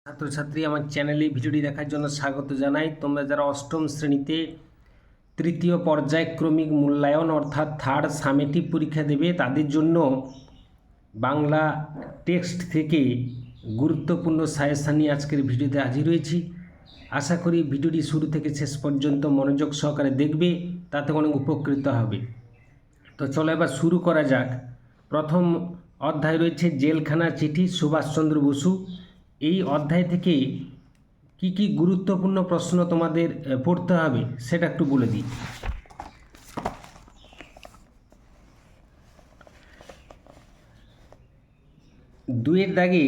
ছাত্রছাত্রী আমার চ্যানেলে ভিডিওটি দেখার জন্য স্বাগত জানাই। তোমরা যারা অষ্টম শ্রেণীতে তৃতীয় পর্যায়ক্রমিক মূল্যায়ন অর্থাৎ থার্ড সামেটিভ পরীক্ষা দেবে তাদের জন্য বাংলা টেক্সট থেকে গুরুত্বপূর্ণ সাজেশান নিয়ে আজকের ভিডিওতে হাজির হয়েছি। আশা করি ভিডিওটি শুরু থেকে শেষ পর্যন্ত মনোযোগ সহকারে দেখবে, তাতে অনেক উপকৃত হবে। তো চলো এবার শুরু করা যাক। প্রথম অধ্যায় রয়েছে জেলখানা চিঠি সুভাষচন্দ্র বসু। এই অধ্যায় থেকে কি কি গুরুত্বপূর্ণ প্রশ্ন তোমাদের পড়তে হবে সেটা একটু বলে দিই। দুয়ের দাগে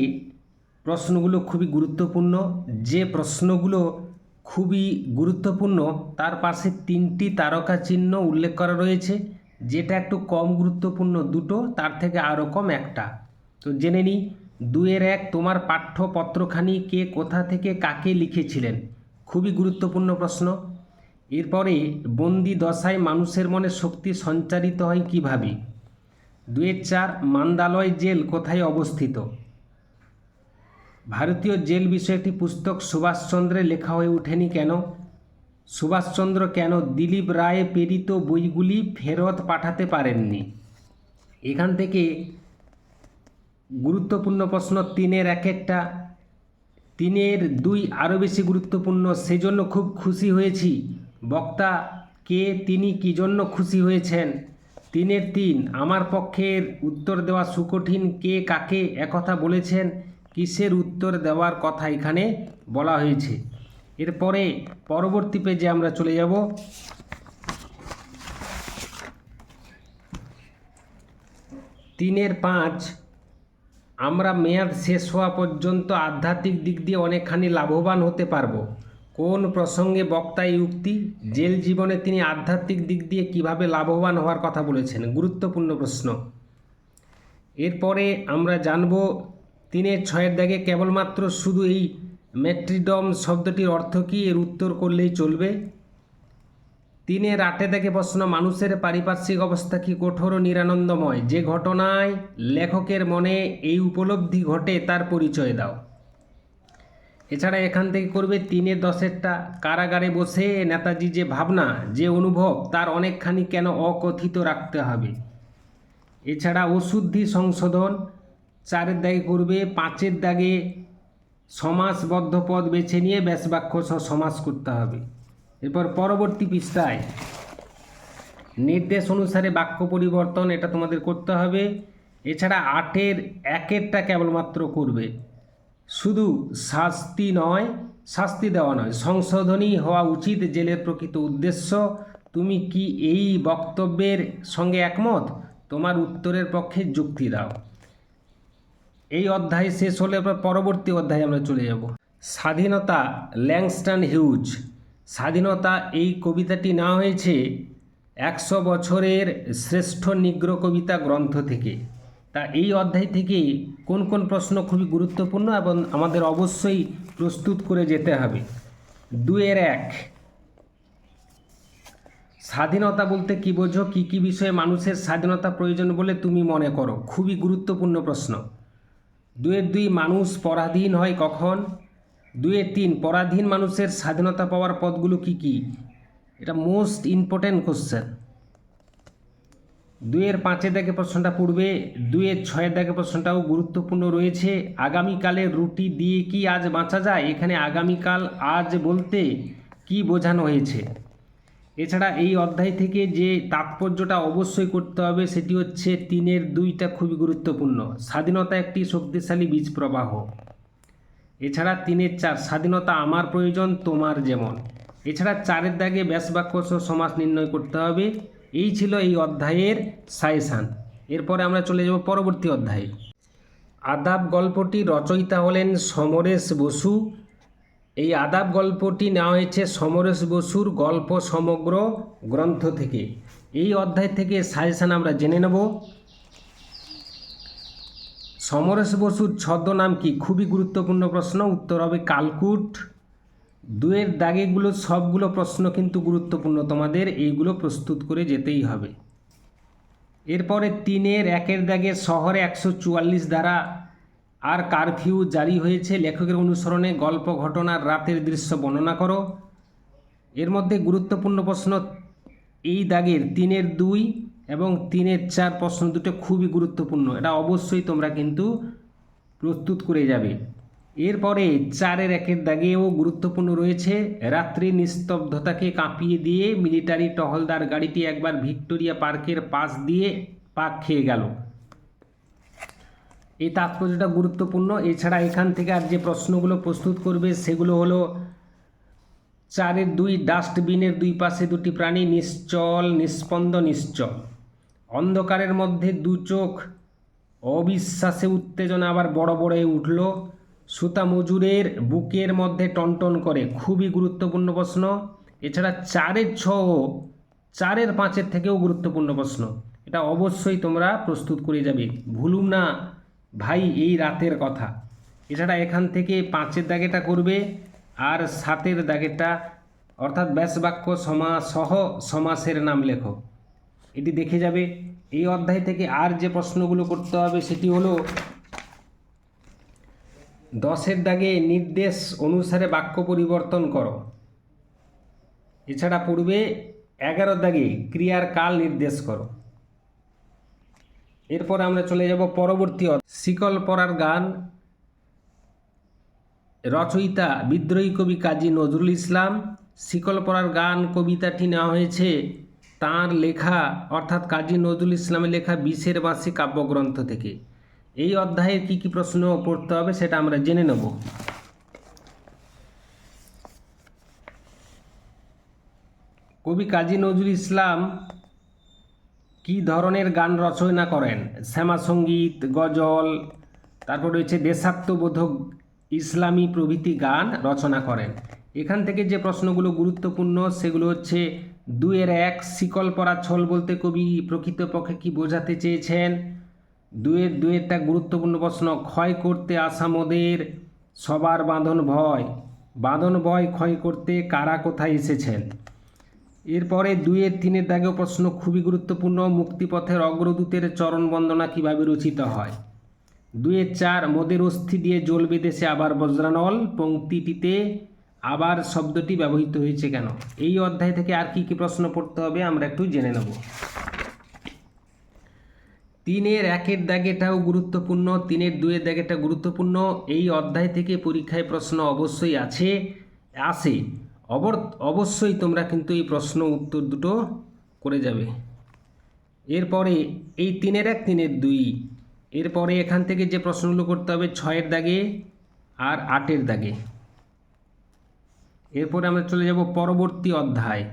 প্রশ্নগুলো খুবই গুরুত্বপূর্ণ। যে প্রশ্নগুলো খুবই গুরুত্বপূর্ণ তার পাশে 3টি তারকা চিহ্ন উল্লেখ করা রয়েছে। যেটা একটু কম গুরুত্বপূর্ণ দুটো, তার থেকে আরও কম একটা। তো জেনে নিই। 2-1 তোমার পাঠ্যপত্রখানি কে কোথা থেকে কাকে লিখেছিলেন, খুবই গুরুত্বপূর্ণ প্রশ্ন। এরপরে বন্দি দশায় মানুষের মনে শক্তি সঞ্চারিত হয় কিভাবে। 2-4 মান্দালয় জেল কোথায় অবস্থিত। ভারতীয় জেল বিষয়ে একটি পুস্তক সুভাষচন্দ্রের লেখা হয়ে ওঠেনি কেন। সুভাষচন্দ্র কেন দিলীপ রায় প্রেরিত বইগুলি ফেরত পাঠাতে পারেননি। এখান থেকে গুরুত্বপূর্ণ প্রশ্ন 3-1 একটা, 3-2 আরও বেশি গুরুত্বপূর্ণ। সেজন্য খুব খুশি হয়েছি, বক্তা কে, তিনি কী জন্য খুশি হয়েছেন। 3-3 আমার পক্ষের উত্তর দেওয়া সুকঠিন, কে কাকে একথা বলেছেন, কিসের উত্তর দেওয়ার কথা এখানে বলা হয়েছে। এরপরে পরবর্তী পেজে আমরা চলে যাব। 3-5 আমরা মেয়াদ শেষ হওয়া পর্যন্ত আধ্যাত্মিক দিক দিয়ে অনেকখানি লাভবান হতে পারবো। কোন প্রসঙ্গে বক্তা এই উক্তি। জেল জীবনে তিনি আধ্যাত্মিক দিক দিয়ে কিভাবে লাভবান হওয়ার কথা বলেছেন, গুরুত্বপূর্ণ প্রশ্ন। এরপরে আমরা জানব 3-6 দাগে কেবলমাত্র শুধু এই ম্যাট্রিডম শব্দটির অর্থ কী, এর উত্তর করলেই চলবে। 3-8 দাগে প্রশ্ন মানুষের পারিপার্শ্বিক অবস্থা কি কঠোর ও নিরানন্দময়, যে ঘটনায় লেখকের মনে এই উপলব্ধি ঘটে তার পরিচয় দাও। এছাড়া এখান থেকে করবে 3-10 কারাগারে বসে নেতাজি যে ভাবনা, যে অনুভব, তার অনেকখানি কেন অকথিত রাখতে হবে। এছাড়া অশুদ্ধি সংশোধন 4 দাগে করবে। 5 দাগে সমাসবদ্ধ পদ বেছে নিয়ে ব্যাসবাক্য সহ সমাস করতে হবে। এরপর পরবর্তী পৃষ্ঠায় নির্দেশ অনুসারে বাক্য পরিবর্তন, এটা তোমাদের করতে হবে। এছাড়া 8-1 কেবলমাত্র করবে, শুধু শাস্তি দেওয়া নয়, সংশোধনই হওয়া উচিত জেলের প্রকৃত উদ্দেশ্য। তুমি কি এই বক্তব্যের সঙ্গে একমত, তোমার উত্তরের পক্ষে যুক্তি দাও। এই অধ্যায় শেষ হলে পরবর্তী অধ্যায়ে আমরা চলে যাব। স্বাধীনতা ল্যাংস্টন হিউজ। স্বাধীনতা এই কবিতাটি নেওয়া হয়েছে 100 বছরের শ্রেষ্ঠ নিগ্র কবিতা গ্রন্থ থেকে। তা এই অধ্যায় থেকে কোন কোন প্রশ্ন খুবই গুরুত্বপূর্ণ এবং আমাদের অবশ্যই প্রস্তুত করে যেতে হবে। 2-1 স্বাধীনতা বলতে কী বোঝো, কী কী বিষয়ে মানুষের স্বাধীনতা প্রয়োজন বলে তুমি মনে করো, খুবই গুরুত্বপূর্ণ প্রশ্ন। 2-2 মানুষ পরাধীন হয় কখন। 2-3 পরাধীন মানুষের স্বাধীনতা পাওয়ার পথগুলো কী কী, এটা মোস্ট ইম্পর্ট্যান্ট কোশ্চেন। 2-5 দাগে প্রশ্নটা পড়বে। 2-6 দাগে প্রশ্নটাও গুরুত্বপূর্ণ রয়েছে। আগামীকালের রুটি দিয়ে কি আজ বাঁচা যায়, এখানে আগামীকাল আজ বলতে কি বোঝানো হয়েছে। এছাড়া এই অধ্যায় থেকে যে তাৎপর্যটা অবশ্যই করতে হবে সেটি হচ্ছে 3-2টা খুবই গুরুত্বপূর্ণ, স্বাধীনতা একটি শক্তিশালী বীজ প্রবাহ। এছাড়া 3-4 স্বাধীনতা আমার প্রয়োজন তোমার যেমন। এছাড়া 4 দাগে ব্যাসবাক্য সহ সমাস নির্ণয় করতে হবে। এই ছিল এই অধ্যায়ের সাজেশান। এরপরে আমরা চলে যাব পরবর্তী অধ্যায়ে। আদাব গল্পটি রচয়িতা হলেন সমরেশ বসু। এই আদাব গল্পটি নেওয়া হয়েছে সমরেশ বসুর গল্প সমগ্র গ্রন্থ থেকে। এই অধ্যায় থেকে সাজেশান আমরা জেনে নেব। সমরেশ বসুর ছদ্মনাম কি, খুবই গুরুত্বপূর্ণ প্রশ্ন, উত্তর হবে কালকুট। 2-এর দাগেগুলো সবগুলো প্রশ্ন কিন্তু গুরুত্বপূর্ণ, তোমাদের এইগুলো প্রস্তুত করে যেতেই হবে। এরপরে 3-1 দাগে শহরে 144 ধারা আর কারফিউ জারি হয়েছে, লেখকের অনুসরণে গল্প ঘটনার রাতের দৃশ্য বর্ণনা করো। এর মধ্যে গুরুত্বপূর্ণ প্রশ্ন এই দাগের 3-2 এবং 3-4 প্রশ্ন দুটো খুবই গুরুত্বপূর্ণ, এটা অবশ্যই তোমরা কিন্তু প্রস্তুত করে যাবে। এরপরে 4-1 দাগেও গুরুত্বপূর্ণ রয়েছে, রাত্রি নিস্তব্ধতাকে কাঁপিয়ে দিয়ে মিলিটারি টহলদার গাড়িটি একবার ভিক্টোরিয়া পার্কের পাশ দিয়ে পাক খেয়ে গেল। এই তাৎপর্যটা গুরুত্বপূর্ণ। এছাড়া এখান থেকে আর যে প্রশ্নগুলো প্রস্তুত করবে সেগুলো হলো 4-2 ডাস্টবিনের দুই পাশে দুটি প্রাণী, নিশ্চল, নিস্পন্দ, নিশ্চল। অন্ধকারের মধ্যে দু চোখ অবিশ্বাসে উত্তেজনা আবার বড় বড় হয়ে উঠল। সুতা মজুরের বুকের মধ্যে টনটন করে, খুবই গুরুত্বপূর্ণ প্রশ্ন। এছাড়া 4-6 4-5 থেকেও গুরুত্বপূর্ণ প্রশ্ন, এটা অবশ্যই তোমরা প্রস্তুত করে যাবে। ভুলুম না ভাই এই রাতের কথা। এছাড়া এখান থেকে 5 দাগেটা করবে, আর 7 দাগেটা অর্থাৎ ব্যাস বাক্য সহ সমাসের নাম লেখো, এটি দেখে যাবে। এই অধ্যায় থেকে আর যে প্রশ্নগুলো করতে হবে সেটি হলো 10 দাগে নির্দেশ অনুসারে বাক্য পরিবর্তন করো। এছাড়া পড়বে 11 দাগে ক্রিয়ার কাল নির্দেশ করো। এরপর আমরা চলে যাব পরবর্তী শিকল পরার গান। রচয়িতা বিদ্রোহী কবি কাজী নজরুল ইসলাম। শিকল পরার গান কবিতাটি নেওয়া হয়েছে তাঁর লেখা অর্থাৎ কাজী নজরুল ইসলামের লেখা বিষের বাঁশি কাব্যগ্রন্থ থেকে। এই অধ্যায়ে কি কি প্রশ্ন পড়তে হবে সেটা আমরা জেনে নেব। কবি কাজী নজরুল ইসলাম কি ধরনের গান রচনা করেন? শ্যামা সঙ্গীত, গজল, তারপর রয়েছে দেশাত্মবোধক, ইসলামী প্রভৃতি গান রচনা করেন। এখান থেকে যে প্রশ্নগুলো গুরুত্বপূর্ণ সেগুলো হচ্ছে 2-1 শিকল পরা ছল বলতে কবি প্রকৃতপক্ষে কি বোঝাতে চেয়েছেন। 2-2টা গুরুত্বপূর্ণ প্রশ্ন, ক্ষয় করতে আসা মোদের সবার বাঁধন ভয়, বাঁধন ভয় ক্ষয় করতে কারা কোথায় এসেছেন। এরপরে 2-3 দাগেও প্রশ্ন খুবই গুরুত্বপূর্ণ, মুক্তিপথের অগ্রদূতের চরণ বন্দনা কীভাবে রচিত হয়। 2-4 মোদের অস্থি দিয়ে জ্বলবে দেশে আবার বজ্রানল, পংক্তিটিতে আবার শব্দটি ব্যবহৃত হয়েছে কেন। এই অধ্যায় থেকে আর কি কি প্রশ্ন পড়তে হবে আমরা একটু জেনে নেব। 3-1 দাগেটাও গুরুত্বপূর্ণ, 3-2 দাগেটা গুরুত্বপূর্ণ। এই অধ্যায় থেকে পরীক্ষায় প্রশ্ন অবশ্যই আসে। অবশ্যই তোমরা কিন্তু এই প্রশ্ন উত্তর দুটো করে যাবে। এরপরে এই 3-1 3-2, এরপরে এখান থেকে যে প্রশ্নগুলো করতে হবে 6 দাগে আর 8 দাগে। এরপরে আমরা চলে যাব পরবর্তী অধ্যায়।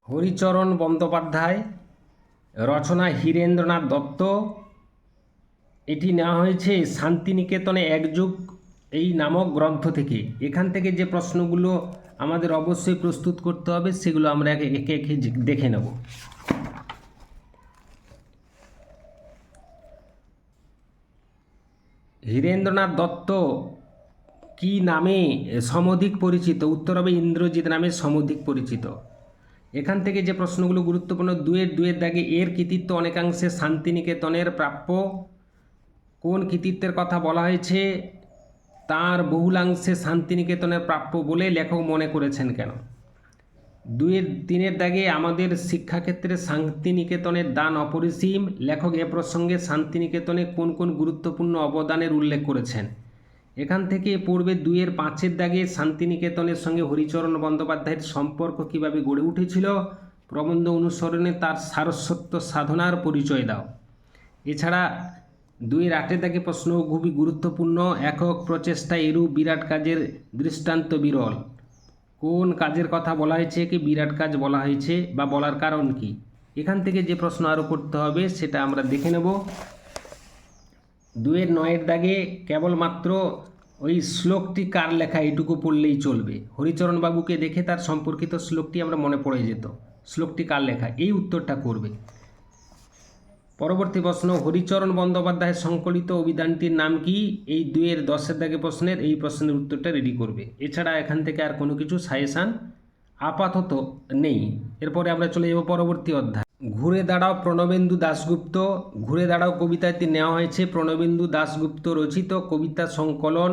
হরিচরণ বন্দ্যোপাধ্যায়, রচনা হীরেন্দ্রনাথ দত্ত। এটি নেওয়া হয়েছে শান্তিনিকেতনে এক যুগ এই নামক গ্রন্থ থেকে। এখান থেকে যে প্রশ্নগুলো আমাদের অবশ্যই প্রস্তুত করতে হবে সেগুলো আমরা একে একে দেখে নেব। হীরেন্দ্রনাথ দত্ত কি নামে সমধিক পরিচিত? উত্তর হবে ইন্দ্রজিৎ নামে সমধিক পরিচিত। এখান থেকে যে প্রশ্নগুলো গুরুত্বপূর্ণ, 2-2 দাগে এর কৃতিত্ব অনেকাংশে শান্তিনিকেতনের প্রাপ্য। কোন কৃতিত্বের কথা বলা হয়েছে? তার বহুলাংশে শান্তিনিকেতনের প্রাপ্য বলে লেখক মনে করেছেন কেন। 2-3 দাগে আমাদের শিক্ষাক্ষেত্রে শান্তিনিকেতনের দান অপরিসীম, লেখক এ প্রসঙ্গে শান্তিনিকেতনে কোন কোন গুরুত্বপূর্ণ অবদানের উল্লেখ করেছেন। এখান থেকে পড়বে 2-5 দাগে শান্তিনিকেতনের সঙ্গে হরিচরণ বন্দ্যোপাধ্যায়ের সম্পর্ক কিভাবে গড়ে উঠেছিল, প্রবন্ধ অনুসরণে তার সারস্বত সাধনার পরিচয় দাও। এছাড়া 2-8 দাগে প্রশ্ন খুবই গুরুত্বপূর্ণ, একক প্রচেষ্টায় এরূপ বিরাট কাজের দৃষ্টান্ত বিরল। কোন কাজের কথা বলা হয়েছে কি বিরাট কাজ বলা হয়েছে বা বলার কারণ কি। এখান থেকে যে প্রশ্ন আরও করতে হবে সেটা আমরা দেখে নেব। 2-9 দাগে কেবলমাত্র ওই শ্লোকটি কার লেখা এইটুকু পড়লেই চলবে। হরিচরণ বাবুকে দেখে তার সম্পর্কিত শ্লোকটি আমরা মনে পড়ে যেত, শ্লোকটি কার লেখা এই উত্তরটা করবে। পরবর্তী প্রশ্ন, হরিচরণ বন্দ্যোপাধ্যায়ের সংকলিত অভিধানটির নাম কি? এই 2-10 দাগে প্রশ্নের এই প্রশ্নের উত্তরটা রেডি করবে। এছাড়া এখান থেকে আর কোনো কিছু সাজেশান আপাতত নেই। এরপরে আমরা চলে যাব পরবর্তী অধ্যায়। ঘুরে দাঁড়াও প্রণবেন্দু দাশগুপ্ত। ঘুরে দাঁড়াও কবিতাটি নেওয়া হয়েছে প্রণবেন্দু দাশগুপ্ত রচিত কবিতা সংকলন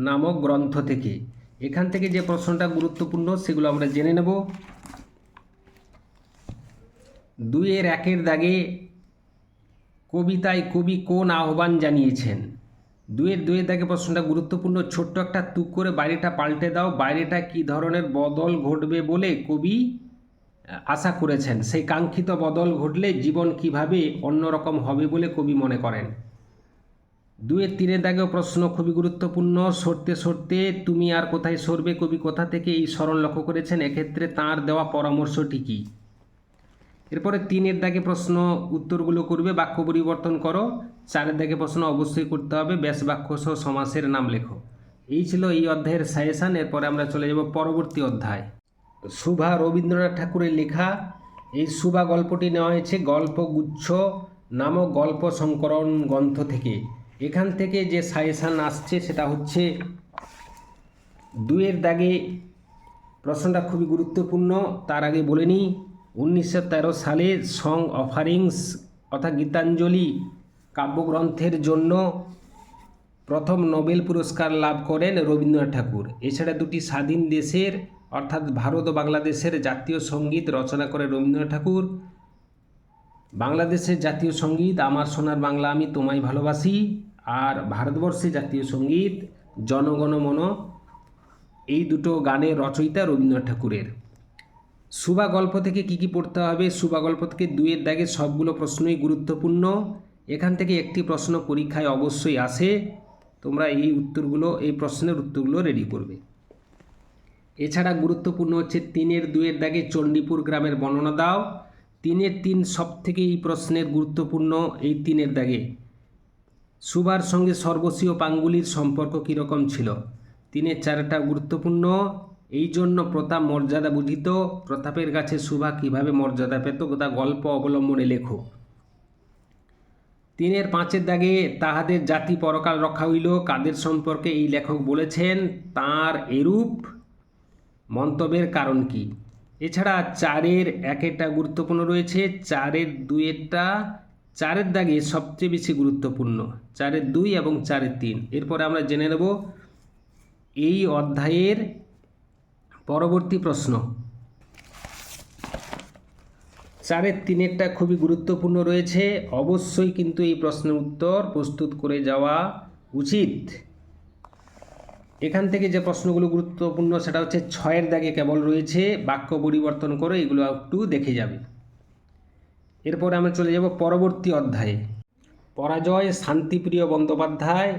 নামক গ্রন্থ থেকে। এখান থেকে যে প্রশ্নটা গুরুত্বপূর্ণ সেগুলো আমরা জেনে নেব। 2-1 দাগে কবিতায় কবি কোন আহ্বান জানিয়েছেন? 2-2 দাগে প্রশ্নটা গুরুত্বপূর্ণ। ছোট্ট একটা তুক করে বাইরেটা পাল্টে দাও। বাইরেটা কী ধরনের বদল ঘটবে বলে কবি আশা করেছেন? সেই কাঙ্ক্ষিত বদল ঘটলে জীবন কিভাবে অন্যরকম হবে বলে কবি মনে করেন? 2-3 দাগেও প্রশ্ন খুবই গুরুত্বপূর্ণ। সরতে সরতে তুমি আর কোথায় সরবে, কবি কোথা থেকে এই স্মরণ লক্ষ্য করেছেন? এক্ষেত্রে তাঁর দেওয়া পরামর্শটি কী? এরপরে 3 দাগে প্রশ্ন উত্তরগুলো করবে, বাক্য পরিবর্তন করো। 4 দাগে প্রশ্ন অবশ্যই করতে হবে, ব্যাস বাক্য সহ সমাসের নাম লেখো। এই ছিল এই অধ্যায়ের সাজেশান। এরপরে আমরা চলে যাব পরবর্তী অধ্যায়। সুভা রবীন্দ্রনাথ ঠাকুরের লেখা। এই সুভা গল্পটি নেওয়া হয়েছে গল্পগুচ্ছ নামক গল্প সংকলন গ্রন্থ থেকে। এখান থেকে যে সাজেশান আসছে সেটা হচ্ছে 2 দাগে প্রশ্নটা খুবই গুরুত্বপূর্ণ। তার আগে বলে নিই, 1913 সালে সং অফারিংস অর্থাৎ গীতাঞ্জলি কাব্যগ্রন্থের জন্য প্রথম নোবেল পুরস্কার লাভ করেন রবীন্দ্রনাথ ঠাকুর। এছাড়া 2টি স্বাধীন দেশের অর্থাৎ ভারত ও বাংলাদেশের জাতীয় সঙ্গীত রচনা করে রবীন্দ্রনাথ ঠাকুর। বাংলাদেশের জাতীয় সঙ্গীত আমার সোনার বাংলা আমি তোমায় ভালোবাসি, আর ভারতবর্ষের জাতীয় সঙ্গীত জনগণ মন। এই দুটো গানের রচয়িতা রবীন্দ্রনাথ ঠাকুরের। সুভা গল্প থেকে কি কি পড়তে হবে? সুভা গল্প থেকে 2 দাগে সবগুলো প্রশ্নই গুরুত্বপূর্ণ। এখান থেকে একটি প্রশ্ন পরীক্ষায় অবশ্যই আসে। তোমরা এই প্রশ্নের উত্তরগুলো রেডি করবে। এছাড়া গুরুত্বপূর্ণ হচ্ছে 3-2 দাগে চণ্ডীপুর গ্রামের বর্ণনা দাও। 3-3 সব থেকে এই প্রশ্নের গুরুত্বপূর্ণ। এই 3 দাগে সুভার সঙ্গে সর্বস্বীয় পাঙ্গুলির সম্পর্ক কীরকম ছিল? 3-4টা গুরুত্বপূর্ণ। এই জন্য প্রতাপ মর্যাদা বুঝিত। প্রতাপের কাছে সুভা কীভাবে মর্যাদা পেত তা গল্প অবলম্বনে লেখো। 3-5 দাগে তাহাদের জাতি পরকাল রক্ষা হইল কাদের সম্পর্কে এই লেখক বলেছেন? তাঁর এরূপ মন্তব্যের কারণ কি? এছাড়া 4-1টা গুরুত্বপূর্ণ রয়েছে। 4-2 দাগে সবচেয়ে বেশি গুরুত্বপূর্ণ 4-2 এবং 4-3। এরপরে আমরা জেনে নেব এই অধ্যায়ের পরবর্তী প্রশ্ন। 4-3টা খুবই গুরুত্বপূর্ণ রয়েছে। অবশ্যই কিন্তু এই প্রশ্নের উত্তর প্রস্তুত করে যাওয়া উচিত। এখান থেকে যে প্রশ্নগুলো গুরুত্বপূর্ণ সেটা হচ্ছে 6 দাগে কেবল রয়েছে, বাক্য পরিবর্তন করে এগুলো একটু দেখে যাবে। এরপরে আমরা চলে যাব পরবর্তী অধ্যায়ে। পরাজয় শান্তিপ্রিয় বন্দ্যোপাধ্যায়।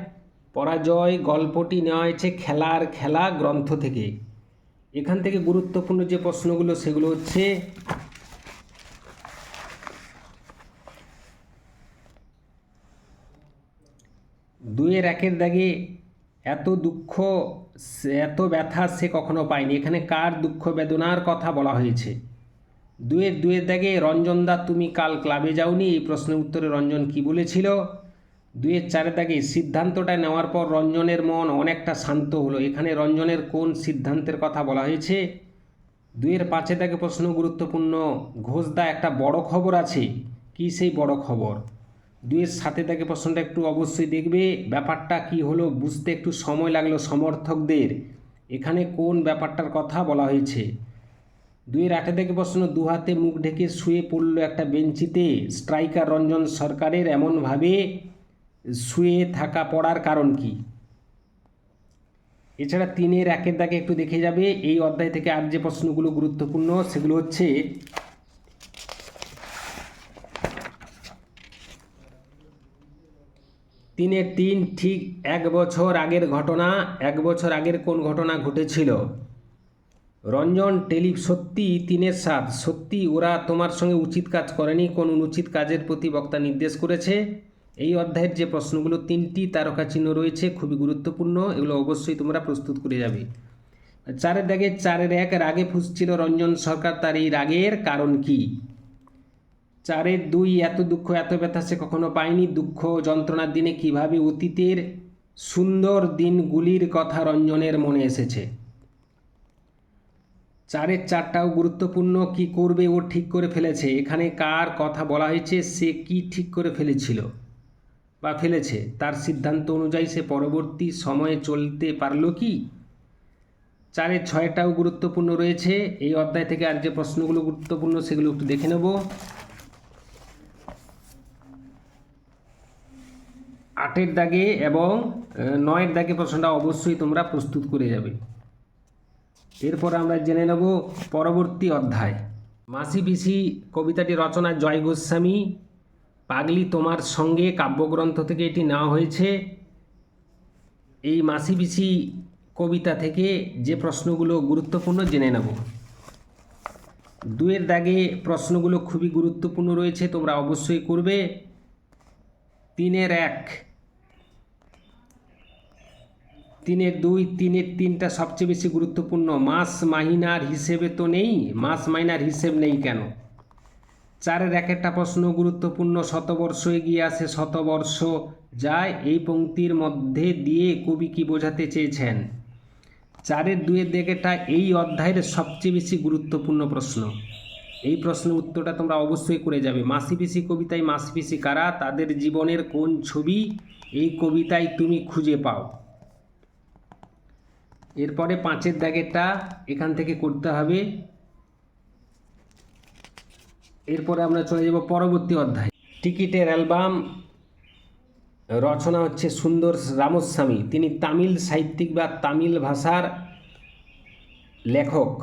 পরাজয় গল্পটি নেওয়া হয়েছে খেলার খেলা গ্রন্থ থেকে। এখান থেকে গুরুত্বপূর্ণ যে প্রশ্নগুলো সেগুলো হচ্ছে 2-1 দাগে এত দুঃখ এত ব্যথা সে কখনো পায়নি। এখানে কার দুঃখ বেদনার কথা বলা হয়েছে? 2-2 দাগে রঞ্জনদা তুমি কাল ক্লাবে যাওনি, এই প্রশ্নের উত্তরে রঞ্জন কি বলেছিল? 2-4 দাগে সিদ্ধান্তটা নেওয়ার পর রঞ্জনের মন অনেকটা শান্ত হলো, এখানে রঞ্জনের কোন সিদ্ধান্তের কথা বলা হয়েছে? 2-5 দাগে প্রশ্ন গুরুত্বপূর্ণ, ঘোষদা একটা বড় খবর আছে, কি সেই বড় খবর? 2-7 দাগে প্রশ্নটা একটু অবশ্যই দেখবে, ব্যাপারটা কি হলো বুঝতে একটু সময় লাগলো সমর্থকদের, এখানে কোন ব্যাপারটার কথা বলা হয়েছে? 2-8 দাগে প্রশ্ন, দু হাতে মুখ ঢেকে শুয়ে পড়ল একটা বেঞ্চিতে স্ট্রাইকার রঞ্জন সরকারের, এমনভাবে শুয়ে থাকা পড়ার কারণ কি? এছাড়া 3-1 দাগে একটু দেখে যাবে। এই অধ্যায় থেকে আর যে প্রশ্নগুলো গুরুত্বপূর্ণ সেগুলো হচ্ছে 3-3 ঠিক 1 বছর আগের ঘটনা। 1 বছর আগের কোন ঘটনা ঘটেছিল? রঞ্জন সত্যি 3-7 সত্যি ওরা তোমার সঙ্গে উচিত কাজ করেনি, কোন অনুচিত কাজের প্রতি বক্তা নির্দেশ করেছে? এই অধ্যায়ের যে প্রশ্নগুলো 3টি তারকা চিহ্ন রয়েছে খুবই গুরুত্বপূর্ণ, এগুলো অবশ্যই তোমরা প্রস্তুত করে যাবে। 4 দাগে 4-1 রাগে ফুঁসছিল রঞ্জন সরকার, তার এই রাগের কারণ কি? 4-2 এত দুঃখ এত ব্যথা সে কখনো পায়নি, দুঃখ যন্ত্রণার দিনে কিভাবে অতীতের সুন্দর দিনগুলির কথা রঞ্জনের মনে এসেছে? চারের চারটাও গুরুত্বপূর্ণ। কি করবে ও ঠিক করে ফেলেছে। এখানে কার কথা বলা হয়েছে, সে কি ঠিক করে ফেলেছিল বা ফেলেছে, তার সিদ্ধান্ত অনুযায়ী সে পরবর্তী সময়ে চলতে পারলো কি। চারের ছয়টাও গুরুত্বপূর্ণ রয়েছে। এই অধ্যায় থেকে আর যে প্রশ্নগুলো গুরুত্বপূর্ণ সেগুলো একটু দেখে নেব। আটের দাগে এবং নয়ের দাগে প্রশ্নটা অবশ্যই তোমরা প্রস্তুত করে যাবে। এরপর আমরা জেনে নেব পরবর্তী অধ্যায়। মাসি পিসি কবিতাটি রচনা জয় গোস্বামী। পাগলি তোমার সঙ্গে কাব্যগ্রন্থ থেকে এটি নেওয়া হয়েছে। এই মাসি পিসি কবিতা থেকে যে প্রশ্নগুলো গুরুত্বপূর্ণ জেনে নেব। দুয়ের দাগে প্রশ্নগুলো খুবই গুরুত্বপূর্ণ রয়েছে, তোমরা অবশ্যই করবে। তিনের এক, তিনের দুই, তিনের তিনটা সবচেয়ে বেশি গুরুত্বপূর্ণ। মাস মাহিনার হিসেবে তো নেই, মাস মাহিনার হিসেব নেই কেন। চারের এক একটা প্রশ্ন গুরুত্বপূর্ণ। শতবর্ষ এগিয়ে আসে শতবর্ষ যায়, এই পংক্তির মধ্যে দিয়ে কবি কি বোঝাতে চেয়েছেন। চারের দুয়ের দিকেটা এই অধ্যায়ের সবচেয়ে বেশি গুরুত্বপূর্ণ প্রশ্ন। এই প্রশ্নের উত্তরটা তোমরা অবশ্যই করে যাবে। মাসি পিসি কবিতায় মাসি পিসি কারা, তাদের জীবনের কোন ছবি এই কবিতায় তুমি খুঁজে পাও। এরপরে পাঁচের দাগেরটা এখান থেকে করতে হবে। এরপরে আমরা চলে যাব পরবর্তী অধ্যায়। টিকিটের অ্যালবাম রচনা হচ্ছে সুন্দর রামস্বামী। তিনি তামিল সাহিত্যিক বা তামিল ভাষার লেখক।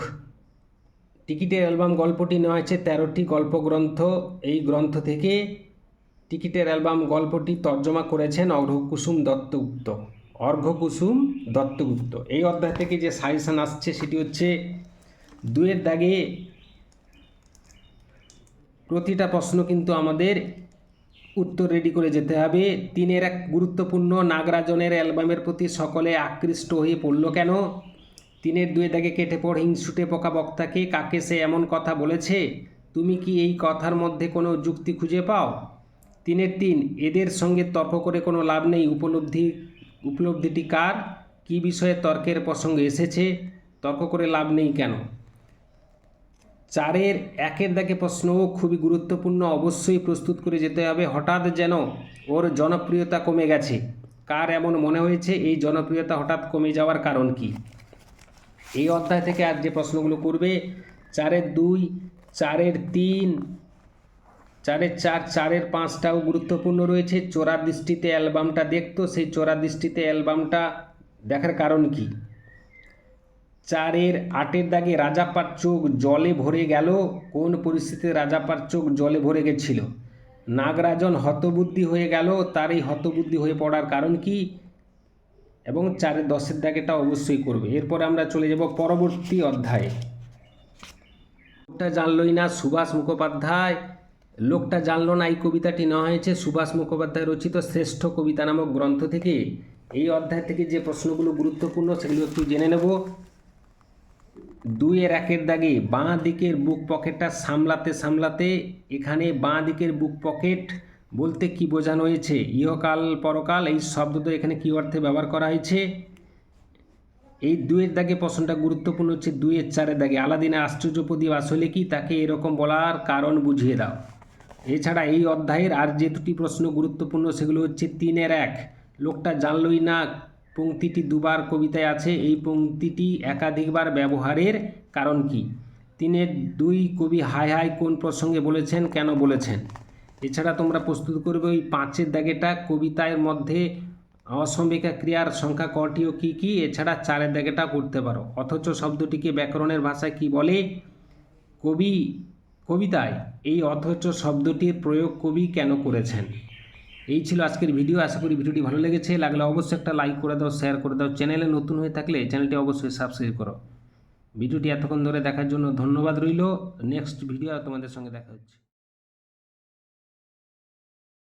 টিকিটের অ্যালবাম গল্পটি নেওয়া হয়েছে 13টি গল্পগ্রন্থ। এই গ্রন্থ থেকে টিকিটের অ্যালবাম গল্পটি তর্জমা করেছেন অর্ঘ্যকুসুম দত্তগুপ্ত। এই অধ্যায় থেকে যে সাজেশন আসছে সেটি হচ্ছে দুয়ের দাগে প্রতিটা প্রশ্ন কিন্তু আমাদের উত্তর রেডি করে যেতে হবে। তিনের এক গুরুত্বপূর্ণ, নাগরাজনের অ্যালবামের প্রতি সকলে আকৃষ্ট হয়ে পড়ল কেন। তিনের দুয়ে দাগে কেটে পড় হিংসুটে পোকা বক্তাকে, কাকে সে এমন কথা বলেছে, তুমি কি এই কথার মধ্যে কোনো যুক্তি খুঁজে পাও। তিনের তিন, এদের সঙ্গে তর্ক করে কোনো লাভ নেই, উপলব্ধিটি কার, কী বিষয়ে তর্কের প্রসঙ্গে এসেছে, তর্ক করে লাভ নেই কেন। চারের একের দাগে প্রশ্নও খুবই গুরুত্বপূর্ণ, অবশ্যই প্রস্তুত করে যেতে হবে। হঠাৎ যেন ওর জনপ্রিয়তা কমে গেছে, কার এমন মনে হয়েছে, এই জনপ্রিয়তা হঠাৎ কমে যাওয়ার কারণ কি। এই অধ্যায় থেকে আর যে প্রশ্নগুলো করবে চারের দুই, চারের তিন, চারের চার, চারের পাঁচটাও গুরুত্বপূর্ণ রয়েছে। চোরা দৃষ্টিতে অ্যালবামটা দেখতো, সেই চোরা দৃষ্টিতে অ্যালবামটা দেখার কারণ কি। চারের আটের দাগে রাজাপ্পার চোখ জলে ভরে গেল, কোন পরিস্থিতিতে রাজাপ্পার চোখ জলে ভরে গেছিল। নাগরাজন হতবুদ্ধি হয়ে গেল, তার এই হতবুদ্ধি হয়ে পড়ার কারণ কি। এবং চারের দশের দাগেটা অবশ্যই করবে। এরপরে আমরা চলে যাব পরবর্তী অধ্যায়ে। লোকটা জানলই না সুভাষ মুখোপাধ্যায়। লোকটা জানলো না এই কবিতাটি নেওয়া হয়েছে সুভাষ মুখোপাধ্যায় রচিত শ্রেষ্ঠ কবিতা নামক গ্রন্থ থেকে। এই অধ্যায় থেকে যে প্রশ্নগুলো গুরুত্বপূর্ণ সেগুলো একটু জেনে নেব। দুইয়ের একের দাগে বাঁ দিকের বুক পকেটটা সামলাতে এখানে বাঁ দিকের বুক পকেট বলতে কি বোঝানো হয়েছে। ইহকাল পরকাল এই শব্দ এখানে কী অর্থে ব্যবহার করা হয়েছে। এই দুইয়ের দাগে প্রশ্নটা গুরুত্বপূর্ণ হচ্ছে দুইয়ের চারের দাগে আলাদিনের আশ্চর্য প্রদীপ আসলে কি, তাকে এরকম বলার কারণ বুঝিয়ে দাও। এছাড়া এই অধ্যায়ের আর যে দুটি প্রশ্ন গুরুত্বপূর্ণ সেগুলো হচ্ছে তিনের এক, লোকটা জানলই না পংক্তিটি দুবার কবিতায় আছে, এই পংক্তিটি একাধিকবার ব্যবহারের কারণ কি। তিনের দুই, কবি হাই হাই কোন প্রসঙ্গে বলেছেন, কেন বলেছেন। এছাড়া তোমরা প্রস্তুত করবে ওই পাঁচের দাগেটা, কবিতার মধ্যে অসম্বিকা ক্রিয়ার সংখ্যা কটি ও কী কী। এছাড়া চারের দাগেটা করতে পারো। অথচ শব্দটিকে ব্যাকরণের ভাষায় কি বলে। কবিতায় এই অথচ শব্দটির প্রয়োগ কবি কেন করেছেন। এই ছিল আজকের ভিডিও। আশা করি ভিডিওটি ভালো লেগেছে। লাগলে অবশ্যই একটা লাইক করে দাও, শেয়ার করে দাও। চ্যানেলে নতুন হয়ে থাকলে চ্যানেলটি অবশ্যই সাবস্ক্রাইব করো। ভিডিওটি এতক্ষণ ধরে দেখার জন্য ধন্যবাদ রইল। নেক্সট ভিডিও তোমাদের সঙ্গে দেখা হচ্ছে।